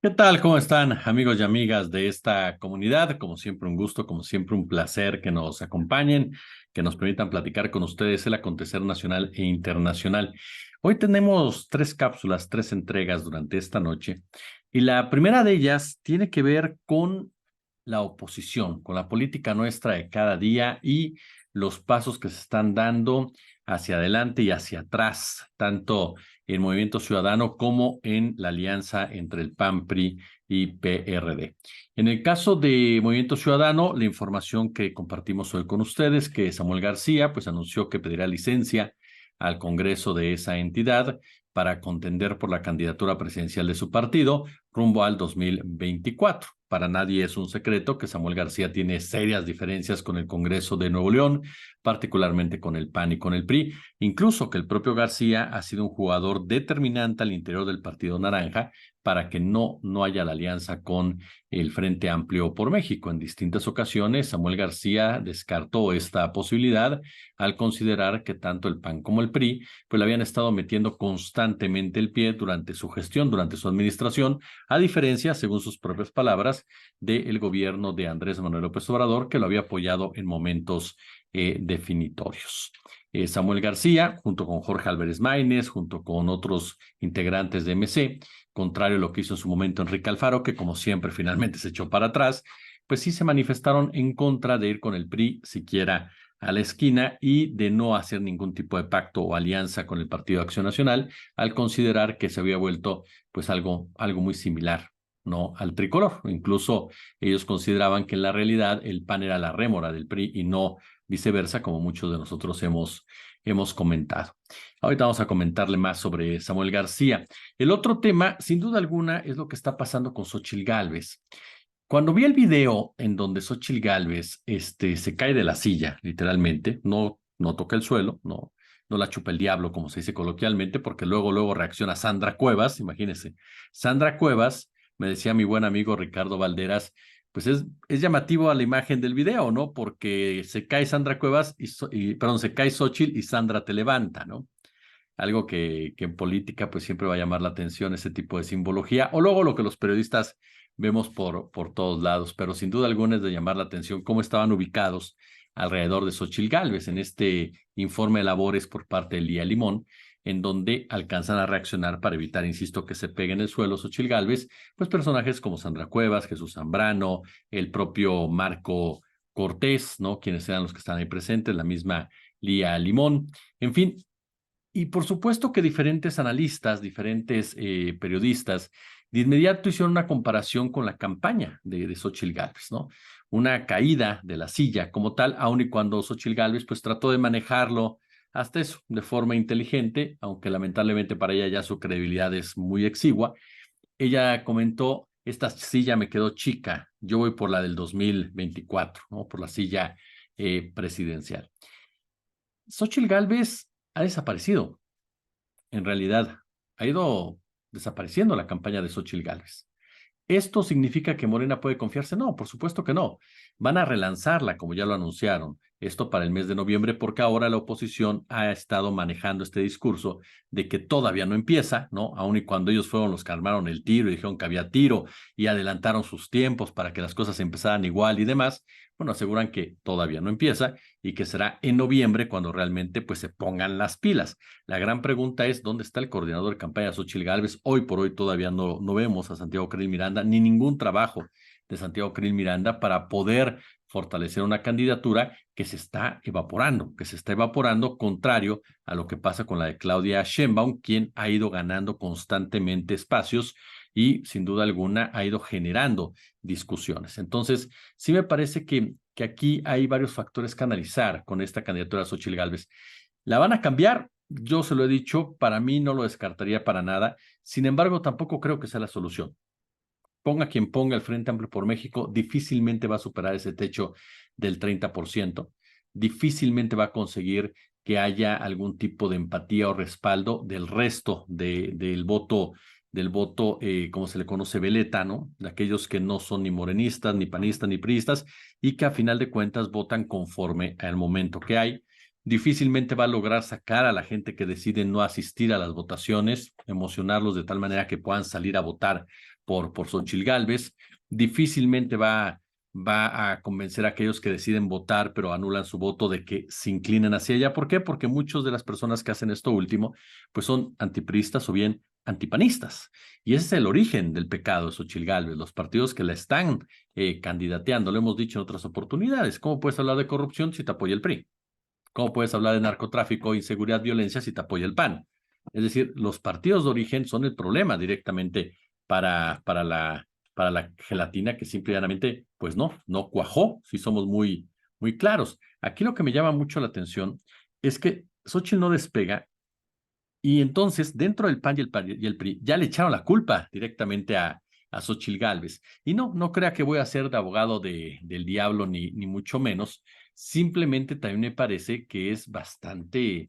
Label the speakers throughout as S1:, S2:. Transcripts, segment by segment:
S1: ¿Qué tal? ¿Cómo están, amigos y amigas de esta comunidad? Como siempre, un gusto, como siempre, un placer que nos acompañen, que nos permitan platicar con ustedes el acontecer nacional e internacional. Hoy tenemos tres cápsulas, tres entregas durante esta noche, y la primera de ellas tiene que ver con la oposición, con la política nuestra de cada día y los pasos que se están dando hacia adelante y hacia atrás, tanto en Movimiento Ciudadano como en la alianza entre el PAN, PRI y PRD. En el caso de Movimiento Ciudadano, la información que compartimos hoy con ustedes, que Samuel García pues anunció que pedirá licencia al Congreso de esa entidad para contender por la candidatura presidencial de su partido rumbo al 2024. Para nadie es un secreto que Samuel García tiene serias diferencias con el Congreso de Nuevo León, particularmente con el PAN y con el PRI, incluso que el propio García ha sido un jugador determinante al interior del Partido Naranja para que no haya la alianza con el Frente Amplio por México. En distintas ocasiones, Samuel García descartó esta posibilidad al considerar que tanto el PAN como el PRI pues le habían estado metiendo constantemente el pie durante su gestión, durante su administración, a diferencia, según sus propias palabras, del gobierno de Andrés Manuel López Obrador, que lo había apoyado en momentos definitorios. Samuel García, junto con Jorge Álvarez Maínez, junto con otros integrantes de MC, contrario a lo que hizo en su momento Enrique Alfaro, que como siempre finalmente se echó para atrás, pues sí se manifestaron en contra de ir con el PRI siquiera a la esquina y de no hacer ningún tipo de pacto o alianza con el Partido de Acción Nacional, al considerar que se había vuelto pues algo muy similar, ¿no?, al tricolor. Incluso ellos consideraban que en la realidad el PAN era la rémora del PRI y no viceversa, como muchos de nosotros hemos comentado. Ahorita vamos a comentarle más sobre Samuel García. El otro tema, sin duda alguna, es lo que está pasando con Xóchitl Gálvez. Cuando vi el video en donde Xóchitl Gálvez se cae de la silla, literalmente, no toca el suelo, no la chupa el diablo, como se dice coloquialmente, porque luego reacciona Sandra Cuevas, imagínense. Sandra Cuevas, me decía mi buen amigo Ricardo Valderas, pues es llamativo a la imagen del video, ¿no? Porque se cae Sandra Cuevas perdón, se cae Xóchitl y Sandra te levanta, ¿no? Algo que en política pues siempre va a llamar la atención, ese tipo de simbología, o luego lo que los periodistas vemos por todos lados, pero sin duda alguna es de llamar la atención cómo estaban ubicados alrededor de Xóchitl Gálvez en este informe de labores por parte del Lía Limón, en donde alcanzan a reaccionar para evitar, insisto, que se pegue en el suelo Xóchitl Gálvez, pues personajes como Sandra Cuevas, Jesús Zambrano, el propio Marco Cortés, ¿no? Quienes eran los que están ahí presentes, la misma Lía Limón, en fin. Y por supuesto que diferentes analistas, diferentes periodistas, de inmediato hicieron una comparación con la campaña de Xóchitl Gálvez, ¿no? Una caída de la silla como tal, aun y cuando Xóchitl Gálvez pues trató de manejarlo hasta eso, de forma inteligente, aunque lamentablemente para ella ya su credibilidad es muy exigua. Ella comentó, esta silla me quedó chica, yo voy por la del 2024, ¿no? Por la silla presidencial. Xóchitl Gálvez ha desaparecido. En realidad, ha ido desapareciendo la campaña de Xóchitl Gálvez. ¿Esto significa que Morena puede confiarse? No, por supuesto que no. Van a relanzarla, como ya lo anunciaron, esto para el mes de noviembre, porque ahora la oposición ha estado manejando este discurso de que todavía no empieza, ¿no? Aun y cuando ellos fueron los que armaron el tiro y dijeron que había tiro y adelantaron sus tiempos para que las cosas empezaran igual y demás, bueno, aseguran que todavía no empieza y que será en noviembre cuando realmente pues se pongan las pilas. La gran pregunta es, ¿dónde está el coordinador de campaña Xóchitl Gálvez? Hoy por hoy todavía no vemos a Santiago Krill Miranda, ni ningún trabajo de Santiago Krill Miranda para poder fortalecer una candidatura que se está evaporando, contrario a lo que pasa con la de Claudia Sheinbaum, quien ha ido ganando constantemente espacios y sin duda alguna ha ido generando discusiones. Entonces, sí me parece que aquí hay varios factores que analizar con esta candidatura de Xóchitl Gálvez. ¿La van a cambiar? Yo se lo he dicho, para mí no lo descartaría para nada. Sin embargo, tampoco creo que sea la solución. Ponga quien ponga el Frente Amplio por México, difícilmente va a superar ese techo del 30%. Difícilmente va a conseguir que haya algún tipo de empatía o respaldo del resto del voto, como se le conoce, veleta, ¿no? De aquellos que no son ni morenistas, ni panistas, ni priistas, y que a final de cuentas votan conforme al momento que hay. difícilmente va a lograr sacar a la gente que decide no asistir a las votaciones, emocionarlos de tal manera que puedan salir a votar por Xóchitl Gálvez, difícilmente va a convencer a aquellos que deciden votar pero anulan su voto de que se inclinen hacia ella. ¿Por qué? Porque muchas de las personas que hacen esto último pues son antipriistas o bien antipanistas. Y ese es el origen del pecado de Xóchitl Gálvez, los partidos que la están candidateando. Lo hemos dicho en otras oportunidades. ¿Cómo puedes hablar de corrupción si te apoya el PRI? ¿Cómo puedes hablar de narcotráfico, inseguridad, violencia si te apoya el PAN? Es decir, los partidos de origen son el problema directamente para la gelatina que simple y llanamente, pues no cuajó, si somos muy claros. Aquí lo que me llama mucho la atención es que Xóchitl no despega y entonces dentro del PAN y el PRI ya le echaron la culpa directamente a Xóchitl Gálvez. Y no crea que voy a ser de abogado del diablo ni mucho menos. Simplemente también me parece que es bastante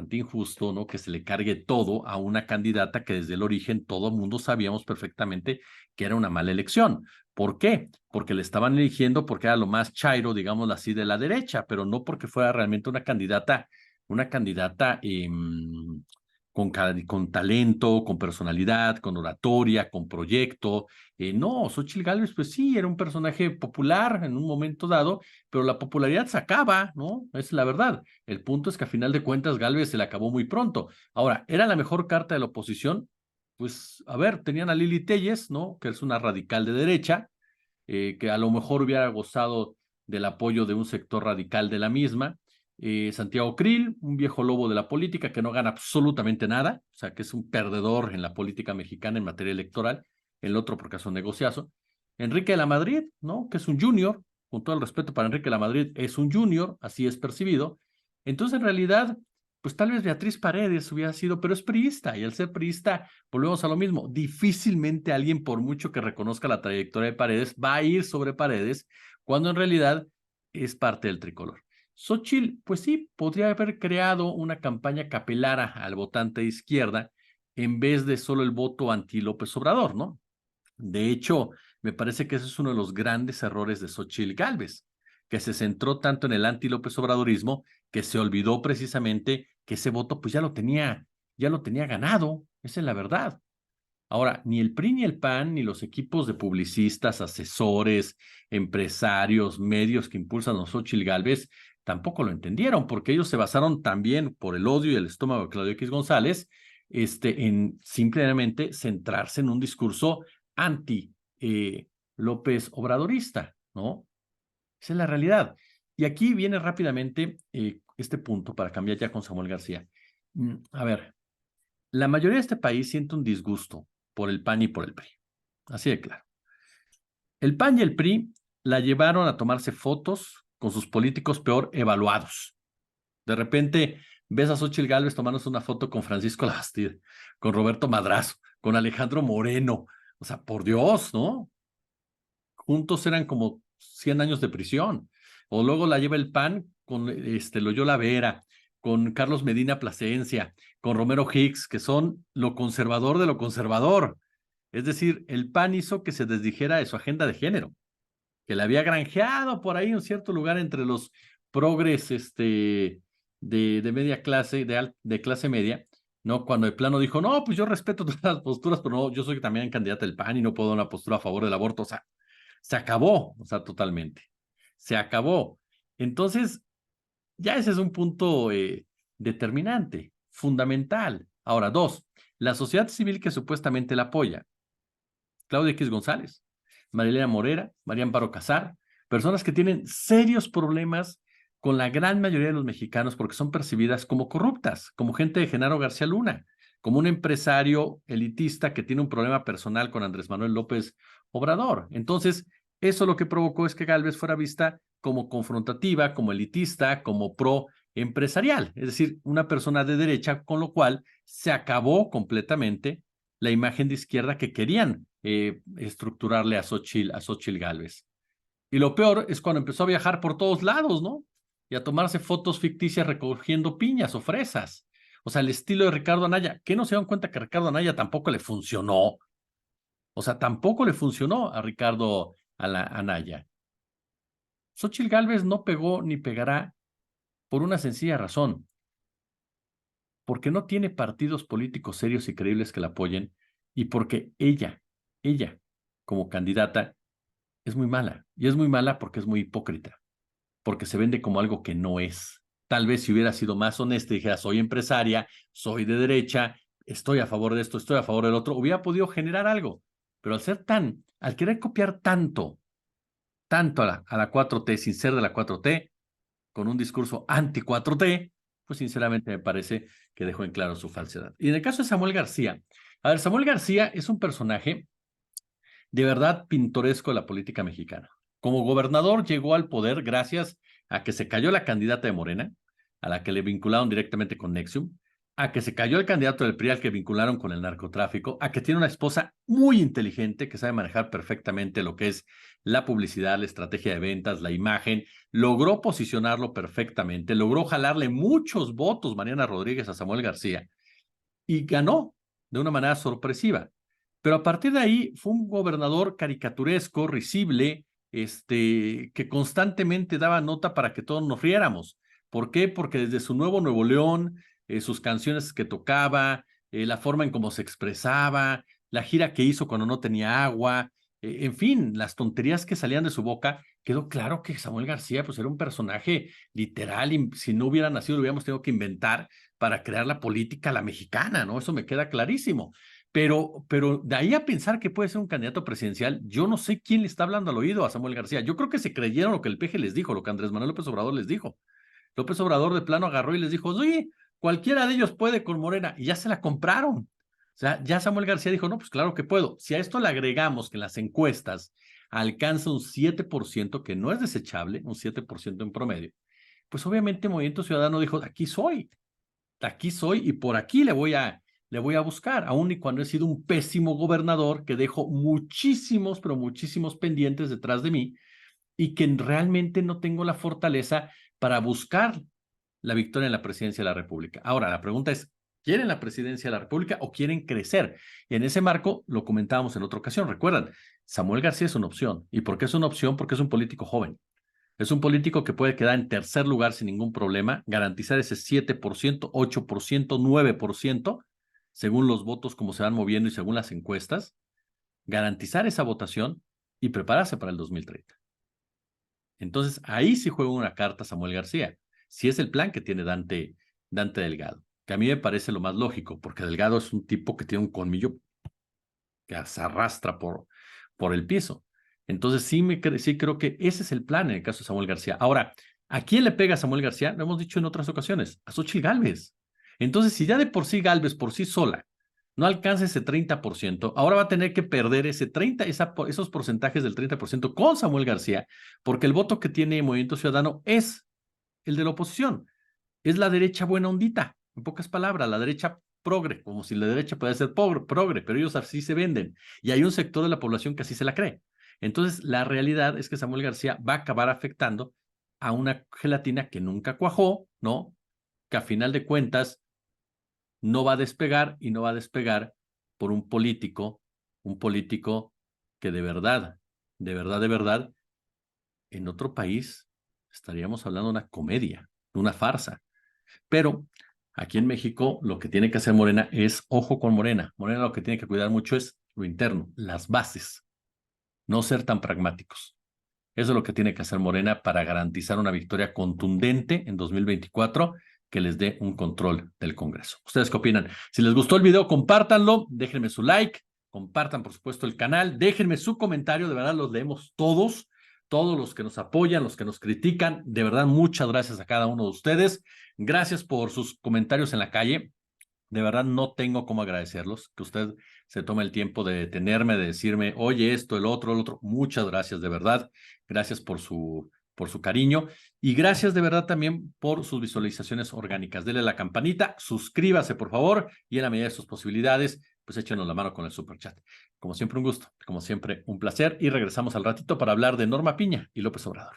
S1: injusto, ¿no? Que se le cargue todo a una candidata que desde el origen todo el mundo sabíamos perfectamente que era una mala elección. ¿Por qué? Porque le estaban eligiendo porque era lo más chairo, digámoslo así, de la derecha, pero no porque fuera realmente una candidata con talento, con personalidad, con oratoria, con proyecto. No, Xóchitl Gálvez, pues sí, era un personaje popular en un momento dado, pero la popularidad se acaba, ¿no? Esa es la verdad. El punto es que a final de cuentas Gálvez se le acabó muy pronto. Ahora, ¿era la mejor carta de la oposición? Pues, a ver, tenían a Lili Téllez, ¿no? Que es una radical de derecha, que a lo mejor hubiera gozado del apoyo de un sector radical de la misma. Santiago Krill, un viejo lobo de la política que no gana absolutamente nada, o sea, que es un perdedor en la política mexicana en materia electoral, el otro porque es un negociazo. Enrique de la Madrid, ¿no? Que es un junior, con todo el respeto para Enrique de la Madrid, es un junior, así es percibido. Entonces, en realidad, pues tal vez Beatriz Paredes hubiera sido, pero es priista, y al ser priista, volvemos a lo mismo, difícilmente alguien, por mucho que reconozca la trayectoria de Paredes, va a ir sobre Paredes, cuando en realidad es parte del tricolor. Xóchitl, pues sí, podría haber creado una campaña capelara al votante de izquierda en vez de solo el voto anti López Obrador, ¿no? De hecho, me parece que ese es uno de los grandes errores de Xóchitl Gálvez, que se centró tanto en el anti-López Obradorismo que se olvidó precisamente que ese voto pues ya lo tenía ganado, esa es la verdad. Ahora, ni el PRI ni el PAN, ni los equipos de publicistas, asesores, empresarios, medios que impulsan a Xóchitl Gálvez tampoco lo entendieron, porque ellos se basaron también por el odio y el estómago de Claudio X González, en simplemente centrarse en un discurso anti López Obradorista, ¿no? Esa es la realidad. Y aquí viene rápidamente este punto para cambiar ya con Samuel García. A ver, la mayoría de este país siente un disgusto por el PAN y por el PRI. Así de claro. El PAN y el PRI la llevaron a tomarse fotos con sus políticos peor evaluados. De repente ves a Xóchitl Gálvez tomándose una foto con Francisco Labastida, con Roberto Madrazo, con Alejandro Moreno. O sea, por Dios, ¿no? Juntos eran como 100 años de prisión. O luego la lleva el PAN con Loyola Vera, con Carlos Medina Plasencia, con Romero Hicks, que son lo conservador de lo conservador. Es decir, el PAN hizo que se desdijera de su agenda de género, que le había granjeado por ahí en cierto lugar entre los progres de media clase, de clase media, ¿no? Cuando de plano dijo, no, pues yo respeto todas las posturas, pero no, yo soy también candidata del PAN y no puedo dar una postura a favor del aborto. O sea, se acabó, o sea, totalmente. Se acabó. Entonces, ya ese es un punto determinante, fundamental. Ahora, dos, la sociedad civil que supuestamente la apoya. Claudia X González, Marilena Morera, María Amparo Casar, personas que tienen serios problemas con la gran mayoría de los mexicanos porque son percibidas como corruptas, como gente de Genaro García Luna, como un empresario elitista que tiene un problema personal con Andrés Manuel López Obrador. Entonces, eso lo que provocó es que Gálvez fuera vista como confrontativa, como elitista, como pro empresarial, es decir, una persona de derecha, con lo cual se acabó completamente la imagen de izquierda que querían estructurarle a Xóchitl Gálvez. Y lo peor es cuando empezó a viajar por todos lados, ¿no? Y a tomarse fotos ficticias recogiendo piñas o fresas. O sea, el estilo de Ricardo Anaya, que no se dan cuenta que Ricardo Anaya tampoco le funcionó. O sea, tampoco le funcionó a Ricardo Anaya. Xóchitl Gálvez no pegó ni pegará por una sencilla razón, porque no tiene partidos políticos serios y creíbles que la apoyen y porque ella, como candidata, es muy mala. Y es muy mala porque es muy hipócrita, porque se vende como algo que no es. Tal vez si hubiera sido más honesta y dijera, soy empresaria, soy de derecha, estoy a favor de esto, estoy a favor del otro, hubiera podido generar algo. Pero al querer copiar tanto a la 4T sin ser de la 4T, con un discurso anti-4T, pues sinceramente me parece que dejó en claro su falsedad. Y en el caso de Samuel García, a ver, Samuel García es un personaje de verdad pintoresco de la política mexicana. Como gobernador llegó al poder gracias a que se cayó la candidata de Morena, a la que le vincularon directamente con Nexium, a que se cayó el candidato del PRI al que vincularon con el narcotráfico, a que tiene una esposa muy inteligente que sabe manejar perfectamente lo que es la publicidad, la estrategia de ventas, la imagen, logró posicionarlo perfectamente, logró jalarle muchos votos Mariana Rodríguez a Samuel García y ganó de una manera sorpresiva. Pero a partir de ahí fue un gobernador caricaturesco, risible, que constantemente daba nota para que todos nos riéramos. ¿Por qué? Porque desde su nuevo Nuevo León, sus canciones que tocaba, la forma en cómo se expresaba, la gira que hizo cuando no tenía agua, en fin, las tonterías que salían de su boca, quedó claro que Samuel García pues era un personaje literal y si no hubiera nacido lo hubiéramos tenido que inventar para crear la política la mexicana, ¿no? Eso me queda clarísimo. Pero de ahí a pensar que puede ser un candidato presidencial, yo no sé quién le está hablando al oído a Samuel García. Yo creo que se creyeron lo que el PG les dijo, lo que Andrés Manuel López Obrador les dijo. López Obrador de plano agarró y les dijo, oye, cualquiera de ellos puede con Morena, y ya se la compraron. O sea, ya Samuel García dijo, no, pues claro que puedo. Si a esto le agregamos que en las encuestas alcanza un 7%, que no es desechable, un 7% en promedio, pues obviamente Movimiento Ciudadano dijo, aquí soy y por aquí le voy a buscar, aun y cuando he sido un pésimo gobernador que dejo muchísimos, pero muchísimos pendientes detrás de mí y que realmente no tengo la fortaleza para buscar la victoria en la presidencia de la República. Ahora, la pregunta es, ¿quieren la presidencia de la República o quieren crecer? Y en ese marco, lo comentábamos en otra ocasión, recuerdan, Samuel García es una opción. ¿Y por qué es una opción? Porque es un político joven. Es un político que puede quedar en tercer lugar sin ningún problema, garantizar ese 7%, 8%, 9%, según los votos como se van moviendo y según las encuestas, garantizar esa votación y prepararse para el 2030. Entonces, ahí sí juega una carta Samuel García, si es el plan que tiene Dante Delgado, que a mí me parece lo más lógico, porque Delgado es un tipo que tiene un colmillo que se arrastra por el piso. Entonces sí creo que ese es el plan en el caso de Samuel García. Ahora, ¿a quién le pega Samuel García? Lo hemos dicho en otras ocasiones, a Xóchitl Gálvez. Entonces, si ya de por sí Gálvez, por sí sola, no alcanza ese 30%, ahora va a tener que perder esos porcentajes del 30% con Samuel García, porque el voto que tiene Movimiento Ciudadano es el de la oposición. Es la derecha buena ondita, en pocas palabras, la derecha progre, como si la derecha pudiera ser progre, pero ellos así se venden. Y hay un sector de la población que así se la cree. Entonces, la realidad es que Samuel García va a acabar afectando a una gelatina que nunca cuajó, ¿no? Que a final de cuentas no va a despegar y no va a despegar por un político que de verdad, en otro país estaríamos hablando de una comedia, de una farsa. Pero aquí en México lo que tiene que hacer Morena es ojo con Morena. Morena lo que tiene que cuidar mucho es lo interno, las bases, no ser tan pragmáticos. Eso es lo que tiene que hacer Morena para garantizar una victoria contundente en 2024 que les dé un control del Congreso. ¿Ustedes qué opinan? Si les gustó el video, compártanlo, déjenme su like, compartan por supuesto el canal, déjenme su comentario, de verdad los leemos todos los que nos apoyan, los que nos critican, de verdad muchas gracias a cada uno de ustedes. Gracias por sus comentarios en la calle. De verdad no tengo cómo agradecerlos, que usted se tome el tiempo de detenerme, de decirme, oye, esto, el otro. Muchas gracias, de verdad. Gracias por su cariño y gracias de verdad también por sus visualizaciones orgánicas. Dele a la campanita, suscríbase por favor y en la medida de sus posibilidades, pues échenos la mano con el superchat. Como siempre un gusto, como siempre un placer y regresamos al ratito para hablar de Norma Piña y López Obrador.